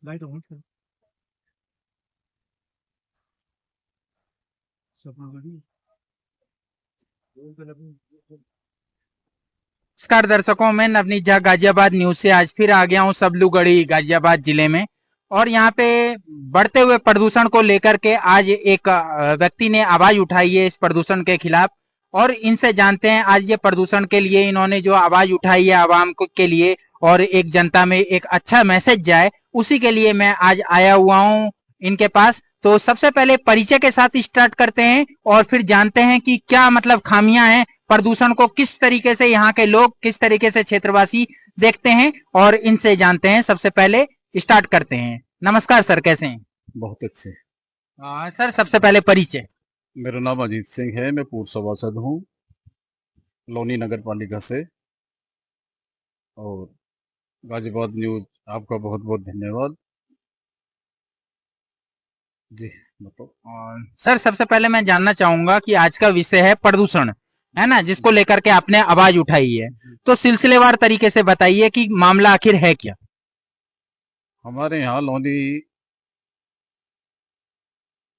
Light on कर सब लोग ready? नमस्कार दर्शकों, मैं नवनीत झा गाजियाबाद न्यूज से आज फिर आ गया हूं सबलूगढ़ी गाजियाबाद जिले में। और यहाँ पे बढ़ते हुए प्रदूषण को लेकर के आज एक व्यक्ति ने आवाज उठाई है इस प्रदूषण के खिलाफ। और इनसे जानते हैं आज ये प्रदूषण के लिए इन्होंने जो आवाज उठाई है आवाम के लिए, और एक जनता में एक अच्छा मैसेज जाए, उसी के लिए मैं आज आया हुआ हूँ इनके पास। तो सबसे पहले परिचय के साथ स्टार्ट करते हैं और फिर जानते हैं कि क्या मतलब खामियां हैं, प्रदूषण को किस तरीके से यहाँ के लोग, किस तरीके से क्षेत्रवासी देखते हैं, और इनसे जानते हैं। सबसे पहले स्टार्ट करते हैं। नमस्कार सर, कैसे हैं? बहुत अच्छे। सर सबसे पहले परिचय। मेरा नाम अजीत सिंह है, मैं पूर्व सभासद हूँ लोनी नगर पालिका से। और गाजियाबाद न्यूज आपका बहुत बहुत धन्यवाद जी। बताओ। सर सबसे पहले मैं जानना चाहूंगा कि आज का विषय है प्रदूषण, है ना, जिसको लेकर के आपने आवाज उठाई है। तो सिलसिलेवार तरीके से बताइए कि मामला आखिर है क्या। हमारे यहाँ लोनी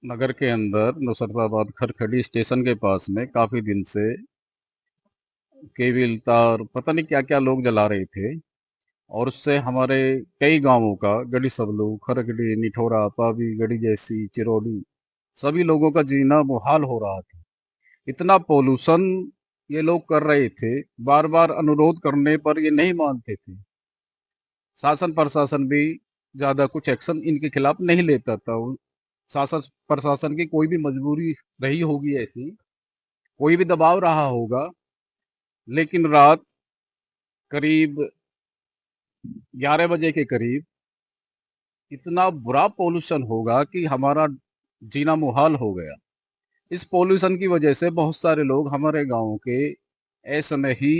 नगर के अंदर नुसरताबाद खरखड़ी स्टेशन के पास में काफी दिन से केबिल तार पता नहीं क्या क्या लोग जला रहे थे। और उससे हमारे कई गांवों का गड़ी सबलू, खरखड़ी, निठोरा, पावी, गड़ी जैसी, चिरौड़ी सभी लोगों का जीना मुहाल हो रहा था। इतना पोल्यूशन ये लोग कर रहे थे, बार बार अनुरोध करने पर ये नहीं मानते थे। शासन प्रशासन भी ज्यादा कुछ एक्शन इनके खिलाफ नहीं लेता था। शासन प्रशासन की कोई भी मजबूरी रही होगी ऐसी, कोई भी दबाव रहा होगा। लेकिन रात करीब 11 बजे के करीब इतना बुरा पोल्यूशन होगा कि हमारा जीना मुहाल हो गया। इस पोल्यूशन की वजह से बहुत सारे लोग हमारे गांव के ऐसे में ही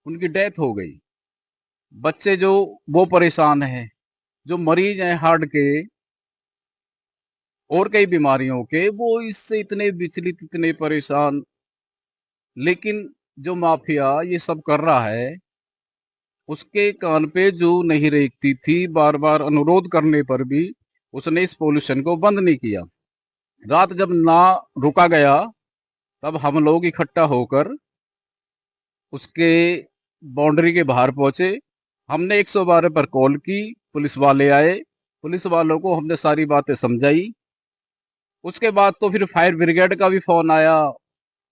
उनकी डेथ हो गई। बच्चे जो वो परेशान हैं, जो मरीज हैं हार्ट के और कई बीमारियों के, वो इससे इतने विचलित, इतने परेशान। लेकिन जो माफिया ये सब कर रहा है, उसके कान पे जो नहीं रेंगती थी, बार बार अनुरोध करने पर भी उसने इस पोल्यूशन को बंद नहीं किया। रात जब ना रुका गया, तब हम लोग इकट्ठा होकर उसके बाउंड्री के बाहर पहुंचे। हमने 112 पर कॉल की, पुलिस वाले आए, पुलिस वालों को हमने सारी बातें समझाई। उसके बाद तो फिर फायर ब्रिगेड का भी फोन आया,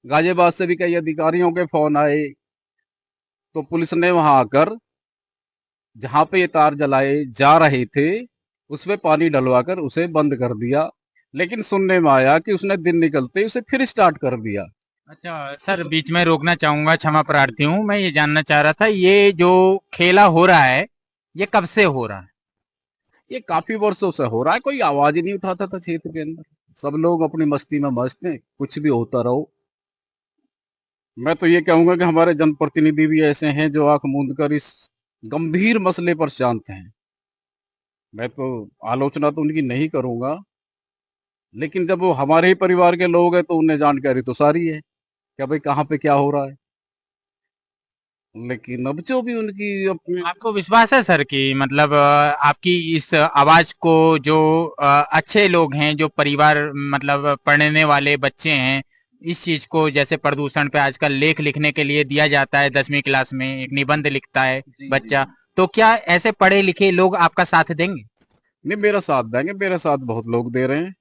गाजियाबाद से भी कई अधिकारियों के फोन आए। तो पुलिस ने वहां आकर जहां पे ये तार जलाए जा रहे थे उस पे पानी डलवाकर उसे बंद कर दिया। लेकिन सुनने में आया कि उसने दिन निकलते ही उसे फिर स्टार्ट कर दिया। अच्छा सर, बीच में रोकना चाहूंगा, क्षमा प्रार्थी हूँ। मैं ये जानना चाह रहा था, ये जो खेला हो रहा है ये कब से हो रहा है? ये काफी वर्षों से हो रहा है, कोई आवाज ही नहीं उठाता था क्षेत्र के अंदर। सब लोग अपनी मस्ती में मस्त हैं, कुछ भी होता रहो। मैं तो ये कहूंगा कि हमारे जनप्रतिनिधि भी ऐसे हैं जो आंख मूंद कर इस गंभीर मसले पर शांत हैं। मैं तो आलोचना तो उनकी नहीं करूंगा, लेकिन जब वो हमारे ही परिवार के लोग हैं तो उन्हें जानकारी तो सारी है कि भाई कहाँ पे क्या हो रहा है। लेकिन अब जो भी उनकी अपनी आपको विश्वास है सर कि मतलब आपकी इस आवाज को जो अच्छे लोग हैं, जो परिवार मतलब पढ़ने वाले बच्चे हैं, इस चीज को, जैसे प्रदूषण पे आजकल लेख लिखने के लिए दिया जाता है, 10वीं क्लास में एक निबंध लिखता है जी जी बच्चा, जी। तो क्या ऐसे पढ़े लिखे लोग आपका साथ देंगे? नहीं, मेरा साथ देंगे, मेरा साथ बहुत लोग दे रहे हैं।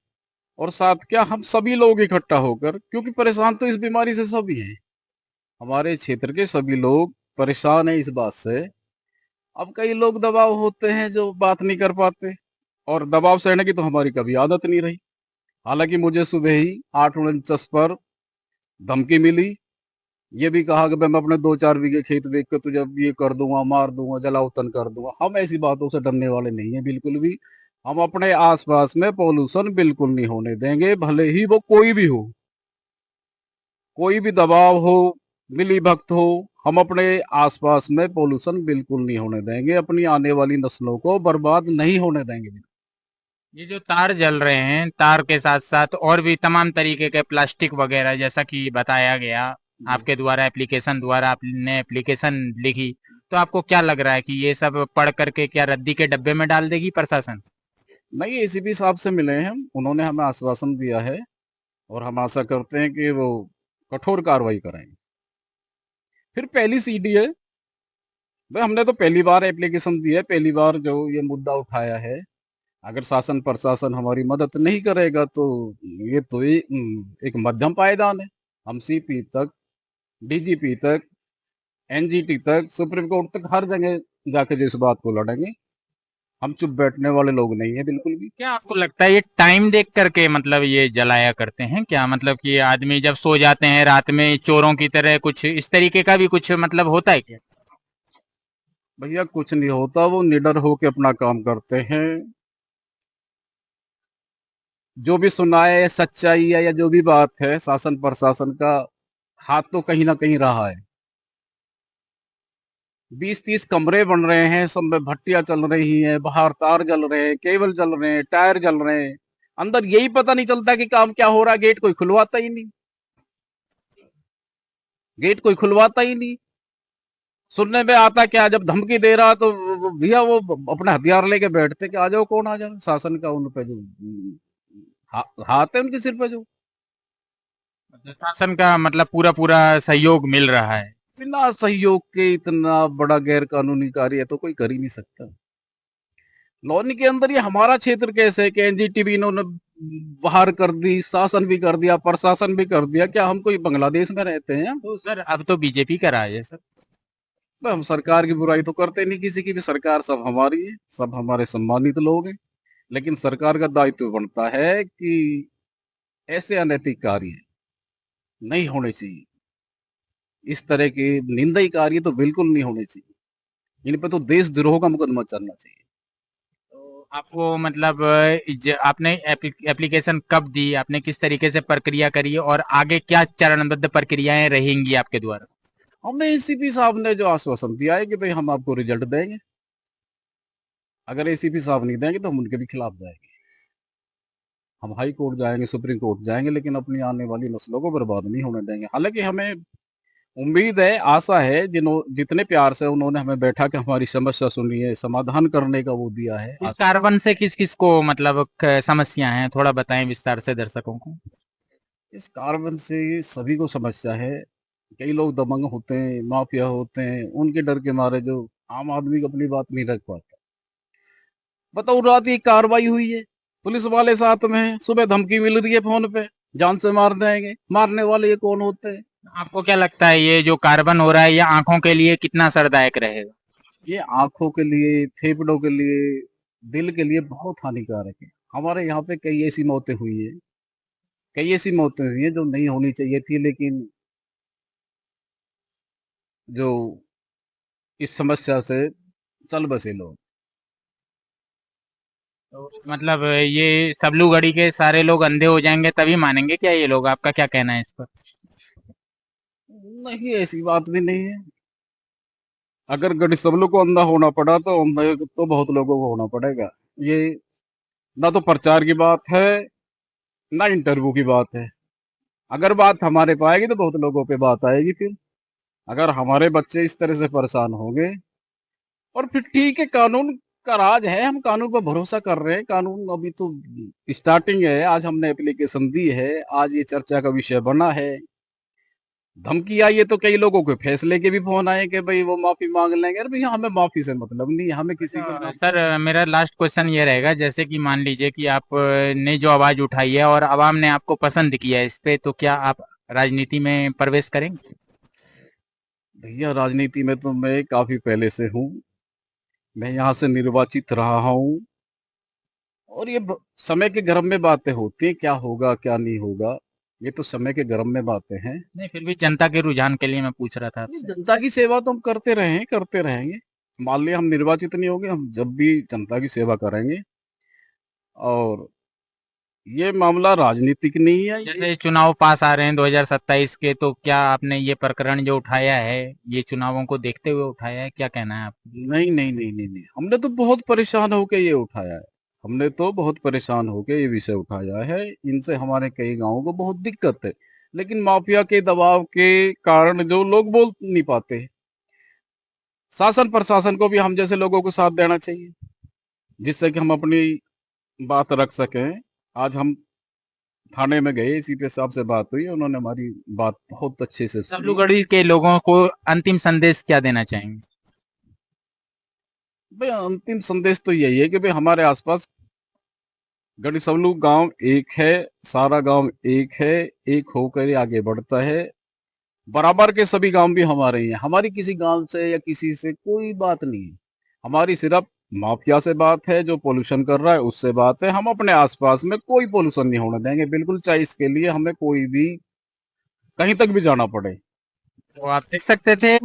और साथ क्या, हम सभी लोग इकट्ठा होकर, क्योंकि परेशान तो इस बीमारी से सभी हैं। हमारे क्षेत्र के सभी लोग परेशान हैं इस बात से। अब कई लोग दबाव होते हैं जो बात नहीं कर पाते, और दबाव सहने की तो हमारी कभी आदत नहीं रही। हालांकि मुझे सुबह ही 8:49 पर धमकी मिली। ये भी कहा कि भाई मैं अपने 2-4 बीघे खेत बेच कर तुझे ये कर दूंगा, मार दूंगा, जलावतन कर दूंगा। हम ऐसी बातों से डरने वाले नहीं है बिल्कुल भी। हम अपने आसपास में पोल्यूशन बिल्कुल नहीं होने देंगे, भले ही वो कोई भी हो, कोई भी दबाव हो, मिली भक्त हो। हम अपने आसपास में पोल्यूशन बिल्कुल नहीं होने देंगे, अपनी आने वाली नस्लों को बर्बाद नहीं होने देंगे। ये जो तार जल रहे हैं, तार के साथ साथ और भी तमाम तरीके के प्लास्टिक वगैरह, जैसा कि बताया गया जी आपके द्वारा, एप्लीकेशन द्वारा आपने एप्लीकेशन लिखी, तो आपको क्या लग रहा है कि ये सब पढ़ करके क्या रद्दी के डब्बे में डाल देगी प्रशासन? नहीं, एसीपी साहब से मिले हैं हम, उन्होंने हमें आश्वासन दिया है और हम आशा करते हैं कि वो कठोर कार्रवाई करेंगे। फिर पहली सीडी है भाई, हमने तो पहली बार एप्लीकेशन दी है, पहली बार जो ये मुद्दा उठाया है। अगर शासन प्रशासन हमारी मदद नहीं करेगा तो ये तो एक मध्यम पायदान है। हम सीपी तक, डीजीपी तक, एनजीटी तक, सुप्रीम कोर्ट तक हर जगह जाके जो इस बात को लड़ेंगे। हम चुप बैठने वाले लोग नहीं है बिल्कुल भी। क्या आपको लगता है ये टाइम देख करके मतलब ये जलाया करते हैं क्या? मतलब कि आदमी जब सो जाते हैं रात में चोरों की तरह, कुछ इस तरीके का भी कुछ मतलब होता है क्या? भैया कुछ नहीं होता, वो निडर होके अपना काम करते हैं। जो भी सुनाए सच्चाई है या जो भी बात है, शासन प्रशासन का हाथ तो कहीं ना कहीं रहा है। 20-30 कमरे बन रहे हैं, सब में भट्टियां चल रही हैं, बाहर तार जल रहे हैं, केबल जल रहे हैं, टायर जल रहे हैं। अंदर यही पता नहीं चलता कि काम क्या हो रहा है। गेट कोई खुलवाता ही नहीं, गेट कोई खुलवाता ही नहीं। सुनने में आता क्या, जब धमकी दे रहा तो भैया वो अपने हथियार लेके बैठते कि आ जाओ, कौन आ जाओ। शासन का उन पे जो हाथ है उनके सिर पे जो। शासन का मतलब पूरा पूरा सहयोग मिल रहा है। बिना सहयोग के इतना बड़ा गैर कानूनी कार्य तो कोई कर ही नहीं सकता। लॉन के अंदर ये हमारा क्षेत्र कैसे है कि एनजीटीवी इन्होंने बाहर कर दी, शासन भी कर दिया, प्रशासन भी कर दिया। क्या हम कोई बांग्लादेश में रहते हैं? तो सर अब तो बीजेपी का राज है सर। भाई, हम सरकार की बुराई तो करते नहीं किसी की भी, सरकार सब हमारी है, सब हमारे सम्मानित लोग हैं। लेकिन सरकार का दायित्व बनता है कि ऐसे अनैतिक कार्य नहीं होने चाहिए। इस तरह के निंदनीय कार्य तो बिल्कुल नहीं होने चाहिए। इन पे तो देशद्रोह का मुकदमा चलना चाहिए। तो आपको मतलब आपने एप्लीकेशन कब दी, आपने किस तरीके से प्रक्रिया करी और आगे क्या चरणबद्ध प्रक्रियाएं रहेंगी आपके द्वारा? हमें एसीपी साहब ने जो आश्वासन दिया है कि भाई हम आपको रिजल्ट देंगे। अगर एसीपी साहब नहीं देंगे तो हम उनके भी खिलाफ जाएंगे। हम हाई कोर्ट जाएंगे, सुप्रीम कोर्ट जाएंगे, लेकिन अपनी आने वाली नस्लों को बर्बाद नहीं होने देंगे। हालांकि हमें उम्मीद है, आशा है, जितने प्यार से उन्होंने हमें बैठा के हमारी समस्या सुनी है, समाधान करने का वो दिया है। इस कार्बन से किस किस को मतलब समस्या है, थोड़ा बताएं विस्तार से दर्शकों को। इस कार्बन से सभी को समस्या है। कई लोग दबंग होते हैं, माफिया होते हैं, उनके डर के मारे जो आम आदमी को अपनी बात नहीं रख पाता। बताओ, रात की कार्रवाई हुई है, पुलिस वाले साथ में हैं, सुबह धमकी मिल रही है फोन पे, जान से मार देंगे। मारने वाले ये कौन होते हैं? आपको क्या लगता है ये जो कार्बन हो रहा है ये आंखों के लिए कितना असरदायक रहेगा? ये आंखों के लिए, फेफड़ों के लिए, दिल के लिए बहुत हानिकारक है। हमारे यहाँ पे कई ऐसी मौतें हुई है, कई ऐसी मौतें हुई है जो नहीं होनी चाहिए थी, लेकिन जो इस समस्या से चल बसे लोग। तो मतलब ये सबलूगढ़ी के सारे लोग अंधे हो जाएंगे तभी मानेंगे क्या ये लोग? आपका क्या कहना है इस पर? नहीं, ऐसी बात भी नहीं है। अगर गढ़ सबलों को अंधा होना पड़ा तो अंधे तो बहुत लोगों को होना पड़ेगा। ये ना तो प्रचार की बात है, ना इंटरव्यू की बात है। अगर बात हमारे पे आएगी तो बहुत लोगों पे बात आएगी। फिर अगर हमारे बच्चे इस तरह से परेशान होंगे, और फिर ठीक है, कानून का राज है, हम कानून पर भरोसा कर रहे हैं। कानून अभी तो स्टार्टिंग है। आज हमने एप्लीकेशन दी है, आज ये चर्चा का विषय बना है। धमकी आई है तो कई लोगों के फैसले के भी फोन आए कि भाई वो माफी मांग लेंगे। अरे भैया, हमें माफी से मतलब नहीं है, हमें किसी के नाम। सर मेरा लास्ट क्वेश्चन ये रहेगा, जैसे कि मान लीजिए कि आप ने जो आवाज उठाई है और आवाम ने आपको पसंद किया है इस पे, तो क्या आप राजनीति में प्रवेश करेंगे? भैया, राजनीति में तो मैं काफी पहले से हूँ। मैं यहाँ से निर्वाचित रहा हूँ। और ये समय के गर्भ में बातें होती हैं, क्या होगा क्या नहीं होगा, ये तो समय के गर्भ में बातें हैं। नहीं, फिर भी जनता के रुझान के लिए मैं पूछ रहा था ये आपसे। जनता की सेवा तो हम करते रहे हैं, करते रहेंगे। मान लिया हम निर्वाचित नहीं होंगे, हम जब भी जनता की सेवा करेंगे। और ये मामला राजनीतिक नहीं है। ये जैसे चुनाव पास आ रहे हैं 2027 के, तो क्या आपने ये प्रकरण जो उठाया है ये चुनावों को देखते हुए उठाया है, क्या कहना है आपको? नहीं नहीं नहीं नहीं नहीं, हमने तो बहुत परेशान होके ये उठाया है। हमने तो बहुत परेशान होके ये विषय उठाया है। इनसे हमारे कई गांवों को बहुत दिक्कत है, लेकिन माफिया के दबाव के कारण जो लोग बोल नहीं पाते। शासन प्रशासन को भी हम जैसे लोगों को साथ देना चाहिए, जिससे कि हम अपनी बात रख सकें। आज हम थाने में गए, सीपी साहब से बात हुई, उन्होंने हमारी बात बहुत अच्छे से सुनी। सब्लूगढ़ी के लोगों को अंतिम संदेश क्या देना चाहेंगे? भाई अंतिम संदेश तो यही है कि भाई हमारे आसपास गढ़ी सबलू गांव एक है, सारा गांव एक है, एक होकर ही आगे बढ़ता है। बराबर के सभी गांव भी हमारे ही हैं। हमारी किसी गांव से या किसी से कोई बात नहीं है। हमारी सिर्फ माफिया से बात है, जो पोल्यूशन कर रहा है उससे बात है। हम अपने आसपास में कोई पोल्यूशन नहीं होने देंगे, बिल्कुल, चाहे इसके लिए हमें कोई भी कहीं तक भी जाना पड़े। तो आप देख सकते थे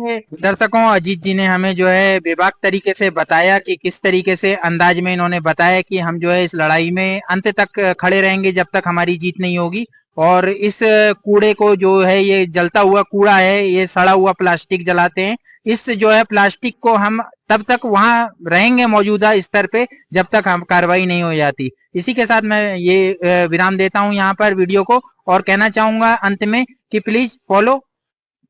दर्शकों, अजीत जी ने हमें जो है बेबाक तरीके से बताया कि किस तरीके से अंदाज में इन्होंने बताया कि हम जो है इस लड़ाई में अंत तक खड़े रहेंगे जब तक हमारी जीत नहीं होगी। और इस कूड़े को जो है, ये जलता हुआ कूड़ा है, ये सड़ा हुआ प्लास्टिक जलाते हैं। इस जो है प्लास्टिक को हम तब तक वहां रहेंगे मौजूदा स्तर पे जब तक हम कार्रवाई नहीं हो जाती। इसी के साथ मैं ये विराम देता हूं यहाँ पर वीडियो को, और कहना चाहूंगा अंत में कि प्लीज फॉलो,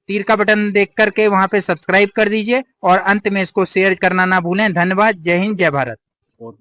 तीर का बटन देख करके वहां पे सब्सक्राइब कर दीजिए, और अंत में इसको शेयर करना ना भूलें। धन्यवाद। जय हिंद, जय भारत। बहुत